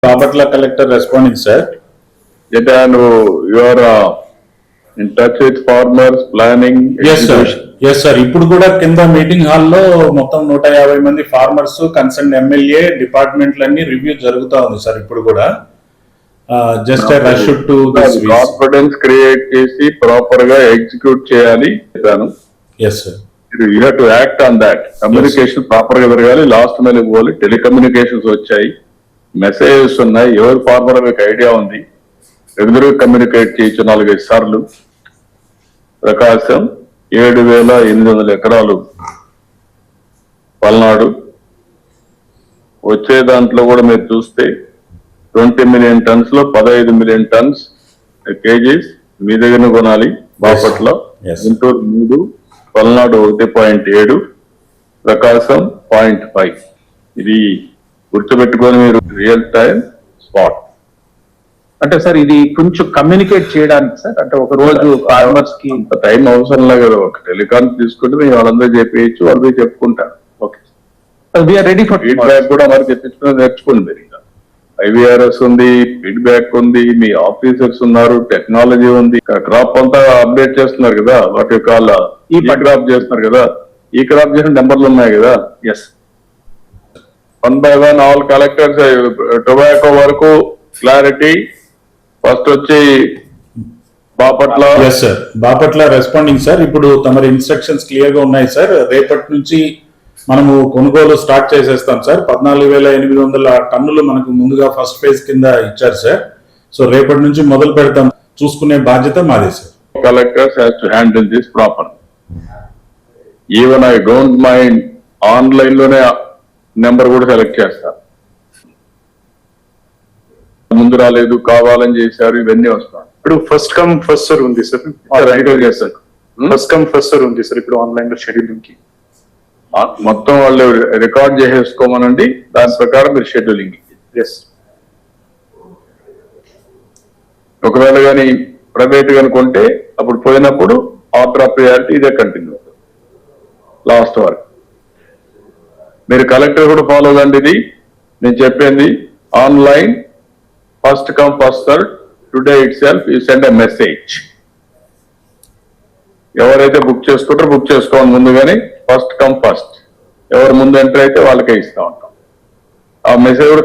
Babatla collector responding, sir. And you are in touch with farmers, planning. Yes, sir. Yes, sir. ఇప్పుడు కూడా కింద meeting హాల్లో మొత్తం 150 మంది ఫార్మర్స్ కన్సర్న్ ఎమ్మెల్యే డిపార్ట్మెంట్లన్నీ రివ్యూ జరుగుతా ఉంది సార్ ఇప్పుడు కూడా. Just rush to confidence create చేసి ప్రాపర్ గా ఎగ్జిక్యూట్ చేయాలి. yes sir, you have to act on that. Communication proper గా జరగాలి. లాస్ట్ మైల్ పోవాలి. టెలికమ్యూనికేషన్స్ వచ్చాయి, మెసేజెస్ ఉన్నాయి. ఎవరు ఫార్మర్ మీకు ఐడియా ఉంది, రెగ్యులర్ గా కమ్యూనికేట్ చేయొచ్చు. 4-5 సార్లు. ప్రకాశం 7,800 ఎకరాలు పల్నాడు. వచ్చే దాంట్లో కూడా మీరు చూస్తే 20 మిలియన్ టన్స్ లో 15 మిలియన్ టన్స్ కేజీస్ మీ దగ్గర కొనాలి. బాపట్ల, గుంటూరు 3, పల్నాడు 1.7, ప్రకాశం 0.5. ఇది గుర్తుపెట్టుకొని మీరు రియల్ టైం స్పాట్. అంటే సార్ ఇది కొంచెం కమ్యూనికేట్ చేయడానికి సార్, అంటే ఒక రోజు ఫార్మర్స్ కి టైం అవసరం లేదు. ఒక టెలికాన్ తీసుకుంటే మేము వాళ్ళందరూ చెప్పేయచ్చు, వాళ్ళు చెప్పుకుంటారు. Okay, we are ready for feedback కూడా మరి తెప్పించుకుని నేర్చుకోండి. మీరు ఇంకా ఐవీఆర్ఎస్ ఉంది, ఫీడ్బ్యాక్ ఉంది, మీ ఆఫీసర్స్ ఉన్నారు, టెక్నాలజీ ఉంది. క్రాప్ అంతా అప్డేట్ చేస్తున్నారు కదా, వాటి కాల్ ఈ క్రాప్ చేస్తున్నారు కదా, ఈ క్రాప్ చేసిన నెంబర్లు ఉన్నాయి కదా. Yes, 1 by 1 all collectors tobacco వరకు క్లారిటీ. ఫస్ట్ వచ్చి Bapatla. yes sir, Bapatla responding sir. ఇప్పుడు తమరి ఇన్స్ట్రక్షన్స్ క్లియర్ గా ఉన్నాయి సార్. రేపటి నుంచి మనము కొనుగోలు స్టార్ట్ చేసేస్తాం సార్. 14,800 టన్నులు మనకు ముందుగా ఫస్ట్ ఫేజ్ కింద ఇచ్చారు సార్. సో రేపటి నుంచి మొదలు పెడతాం. చూసుకునే బాధ్యత మాదే sir. Collectors has to handle this properly. Even I don't mind online లోనే నెంబర్ కూడా సెలెక్ట్ చేస్తారు. ముందు రాలేదు, కావాలని చేశారు, ఇవన్నీ వస్తాయి. ఇప్పుడు ఫస్ట్ కమ్ ఫస్ట్ సర్వ్ ఉంది సార్. చేస్తారు. ఫస్ట్ కమ్ ఫస్ట్ సర్వ్ ఉంది సార్ ఇప్పుడు ఆన్లైన్ లో షెడ్యూలింగ్ కి. మొత్తం వాళ్ళు రికార్డ్ చేసేసుకోమనండి, దాని ప్రకారం మీరు షెడ్యూలింగ్. ఎస్, ఒకవేళ కానీ ప్రైవేట్ కనుకుంటే అప్పుడు పోయినప్పుడు ఆర్డర్ ఆఫ్ ప్రియారిటీ ఇదే కంటిన్యూ అవుతుంది లాస్ట్ వరకు. మీరు కలెక్టర్ కూడా ఫాలో కండి. ఇది నేను చెప్పింది online first come first serve. Today it self you send a message. ఎవరైతే బుక్ చేసుకుంటారో బుక్ చేసుకోండి ముందుగానే. ఫస్ట్ కమ్ ఫస్ట్, ఎవరు ముందు ఎంటర్ అయితే వాళ్ళకే ఇస్తా ఉంటాం. ఆ మెసేజ్ కూడా